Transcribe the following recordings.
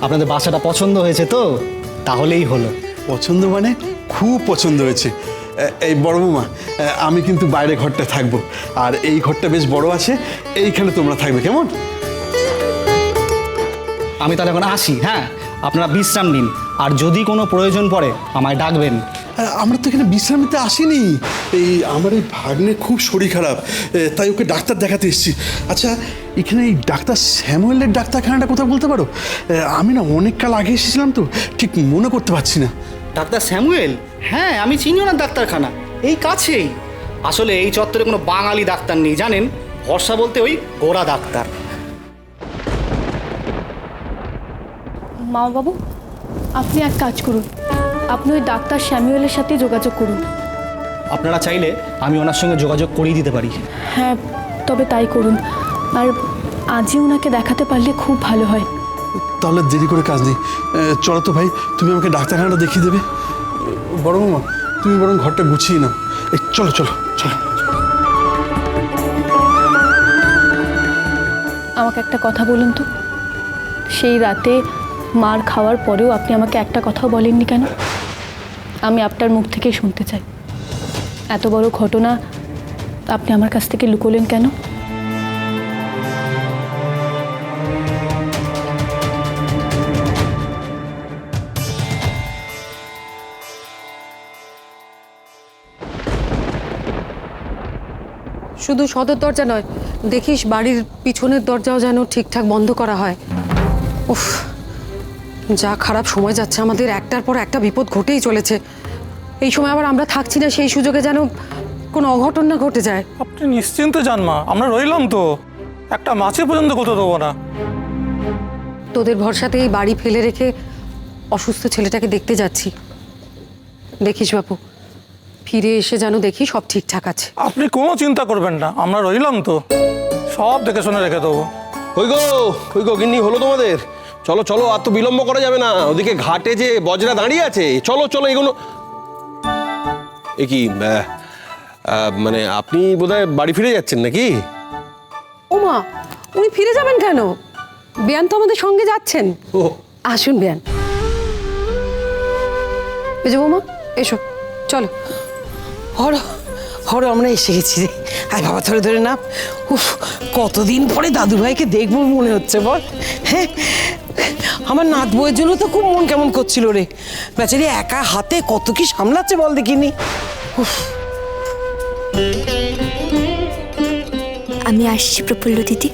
আপনাদের বাসাটা পছন্দ হয়েছে তো, তাহলেই হলো। পছন্দ মানে খুব পছন্দ হয়েছে। এই বড় বৌমা, আমি কিন্তু বাইরে ঘরটা থাকবো, আর এই ঘরটা বেশ বড় আছে, এইখানে তোমরা থাকবে, কেমন? আমি তাহলে এখন আসি। হ্যাঁ, আপনারা বিশ্রাম নিন, আর যদি কোনো প্রয়োজন পড়ে আমায় ডাকবেন। আমরা তো এখানে বিশ্রাম নিতে আসিনি। এই আমার এই ভাগ্নের খুব শরীর খারাপ, তাই ওকে ডাক্তার দেখাতে এসেছি। আচ্ছা, এখানে এই ডাক্তার স্যামুয়েলের ডাক্তারখানাটা কোথাও বলতে পারো? আমি না অনেক কাল আগে এসেছিলাম তো, ঠিক মনে করতে পারছি না। Doctor Samuel? হ্যাঁ, আমি চিনি ওনার ডাক্তারখানা, এই কাছেই। আসলে এই চত্বরে কোনো বাঙালি ডাক্তার নেই জানেন, ভরসা বলতে ওই গোরা ডাক্তার। মামাবাবু, আপনি এক কাজ করুন, আপনি ওই ডাক্তার স্যামুয়েলের সাথে যোগাযোগ করুন। আপনারা চাইলে আমি ওনার সঙ্গে যোগাযোগ করিয়ে দিতে পারি। হ্যাঁ, তবে তাই করুন, আর আজই ওনাকে দেখাতে পারলে খুব ভালো হয়। তাহলে দেরি করে কাজ নেই, চলো তো ভাই, তুমি আমাকে ডাক্তারখানাটা দেখিয়ে দেবে। বড় বৌমা, তুমি বরং ঘরটা গুছিয়ে নাও। এই চলো চলো চলো। আমাকে একটা কথা বলুন তো, সেই রাতে মার খাওয়ার পরেও আপনি আমাকে একটা কথাও বলেননি কেন? আমি আপনার মুখ থেকেই শুনতে চাই, এত বড় ঘটনা আপনি আমার কাছ থেকে লুকোলেন কেন? শুধু সদর দরজা নয়, দেখিস বাড়ির পিছনের দরজাও যেন ঠিকঠাক বন্ধ করা হয়। উফ, যা খারাপ সময় যাচ্ছে আমাদের, একটার পর একটা বিপদ ঘটেই চলেছে। এই সময় আবার আমরা থাকছি না, সেই সুযোগে যেন কোনো অঘটন না ঘটে যায়। আপনি নিশ্চিন্তে যান মা, আমরা রইলাম তো, একটা মাছের পর্যন্ত করতে দেবো না। তোদের ভরসাতে এই বাড়ি ফেলে রেখে অসুস্থ ছেলেটাকে দেখতে যাচ্ছি। দেখিস বাপু, ফিরে এসে যেন দেখি সব ঠিকঠাক আছে। আপনি কোনো চিন্তা করবেন না, আমরা রইলাম তো, সব দেখে শুনে রেখে দেবো। ওই গো গিন্নি, হলো তোমাদের? চলো চলো, আর তো বিলম্ব করা যাবে না, ওদিকে ঘাটে যে বজরা দাঁড়িয়ে আছে। চলো চলো, এগুলো এ কি মানে আপনি বোধহয় বাড়ি ফিরে যাচ্ছেন নাকি? ওমা, উনি ফিরে যাবেন কেন? বিয়ান তো আমাদের সঙ্গে যাচ্ছেন। ও, আসুন বিয়ান। এই যে বৌমা, এসো, চলো। হরো হরো, আমরা এসে গেছি রে। আয় বাবা, ধরে ধরে নাম। উফ, কতদিন পরে দাদু ভাইকে দেখবো মনে হচ্ছে বল। হ্যাঁ, আমার নাত বউয়ের জন্য তো খুব মন কেমন করছিল রে। বেচারি একা হাতে কত কি সামলাচ্ছে বল দেখিনি। উফ, আমি আসছি প্রফুল্ল দিদি,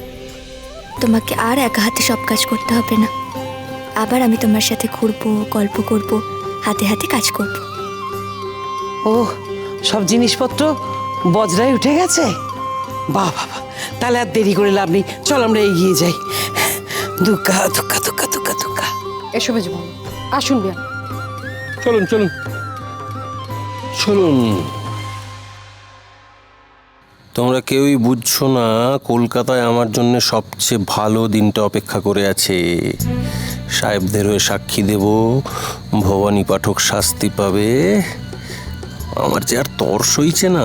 তোমাকে আর একা হাতে সব কাজ করতে হবে না। আবার আমি তোমার সাথে ঘুরবো, গল্প করব, হাতে হাতে কাজ করব। ও, সব জিনিসপত্র বজরায় উঠে গেছে? বাহ বাবা, তাহলে আর দেরি করে লাভ নেই, চল আমরা এগিয়ে যাই। দুক্কা দুক্কা দুক্কা দুক্কা দুক্কা। এসো বেজে বৌমা, আসুন বিয়ান। চলুন চলুন চলুন। তোমরা কেউই বুঝছো না, কলকাতায় আমার জন্য সবচেয়ে ভালো দিনটা অপেক্ষা করে আছে। সাহেবদের হয়ে সাক্ষী দেব, ভবানী পাঠক শাস্তি পাবে। আমার যে আর তর সইছে না।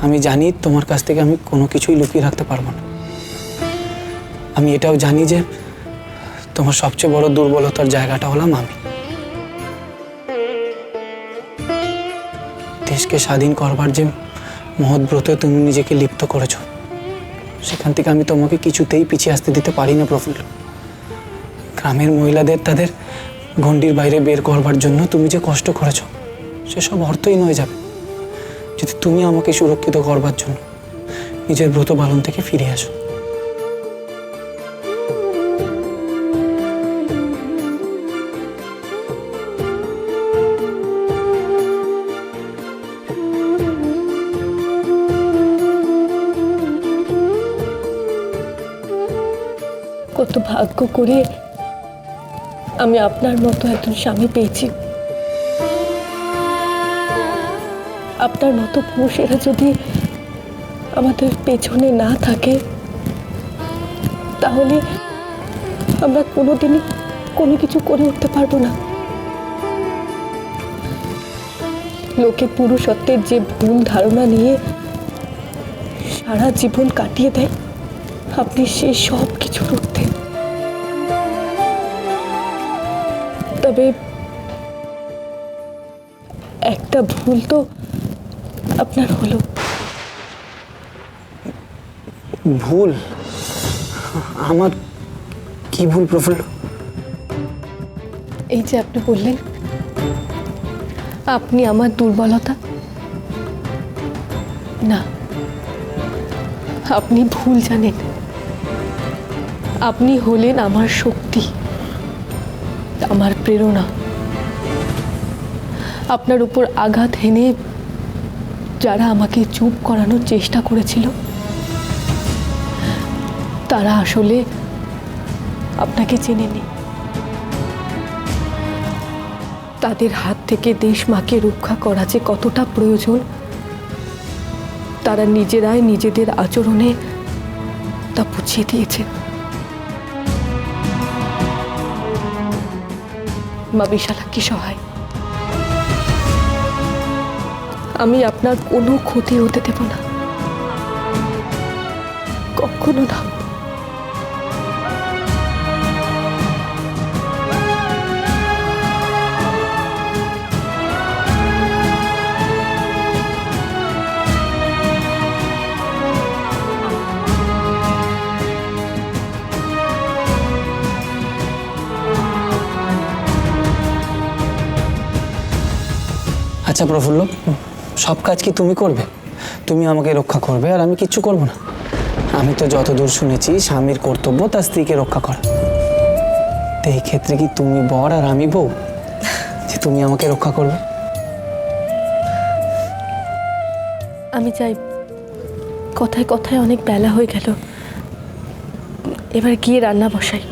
আমি জানি তোমার কাছ থেকে আমি কোনো কিছুই লুকিয়ে রাখতে পারবো না। আমি এটাও জানি যে তোমার সবচেয়ে বড় দুর্বলতার জায়গাটা হলাম আমি। দেশকে স্বাধীন করবার যে মহৎ ব্রতে তুমি নিজেকে লিপ্ত করেছ, সেখান থেকে আমি তোমাকে কিছুতেই পিছিয়ে আসতে দিতে পারি না প্রফুল্ল। গ্রামের মহিলাদের তাদের গণ্ডির বাইরে বের করবার জন্য তুমি যে কষ্ট করেছ, সেসব অর্থহীন হয়ে যাবে যদি তুমি আমাকে সুরক্ষিত করবার জন্য নিজের ব্রত পালন থেকে ফিরে আসো। কত ভাগ্য করে আমি আপনার মতো একজন স্বামী পেয়েছি। আপনার মতো পুরুষেরা যদি আমাদের পেছনে না থাকে, তাহলে আমরা কোনোদিনই কোনো কিছু করে উঠতে পারবো না। লোকে পুরুষত্বের যে ভুল ধারণা নিয়ে সারা জীবন কাটিয়ে দেয়, আপনি সেই সব কিছুর ঊর্ধ্বে। তবে একটা ভুল তো আপনার হলো। ভুল? আমার কি ভুল প্রফুল্ল? এই যে আপনি বললেন আপনি আমার দুর্বলতা। না, আপনি ভুল জানেন। আপনি হলেন আমার শক্তি, আমার প্রেরণা। আপনার উপর আঘাত হেনে যারা আমাকে চুপ করানোর চেষ্টা করেছিল, তারা আসলে আপনাকে চেনেনি। তাদের হাত থেকে দেশ মাকে রক্ষা করা যে কতটা প্রয়োজন, তারা নিজেরাই নিজেদের আচরণে তা বুঝিয়ে দিয়েছে। মা বিশালাক্ষী সহায়, আমি আপনার কোনো ক্ষতি হতে দেব না, কখনো না। আচ্ছা প্রফুল্ল, সব কাজ কি তুমি করবে? তুমি আমাকে রক্ষা করবে আর আমি কিচ্ছু করব না? আমি তো যতদূর শুনেছি স্বামীর কর্তব্য তার স্ত্রীকে রক্ষা করা। তো এই ক্ষেত্রে কি তুমি বর আর আমি বউ, যে তুমি আমাকে রক্ষা করবে? আমি চাই, কথায় কথায় অনেক বেলা হয়ে গেল, এবার গিয়ে রান্না বসাই।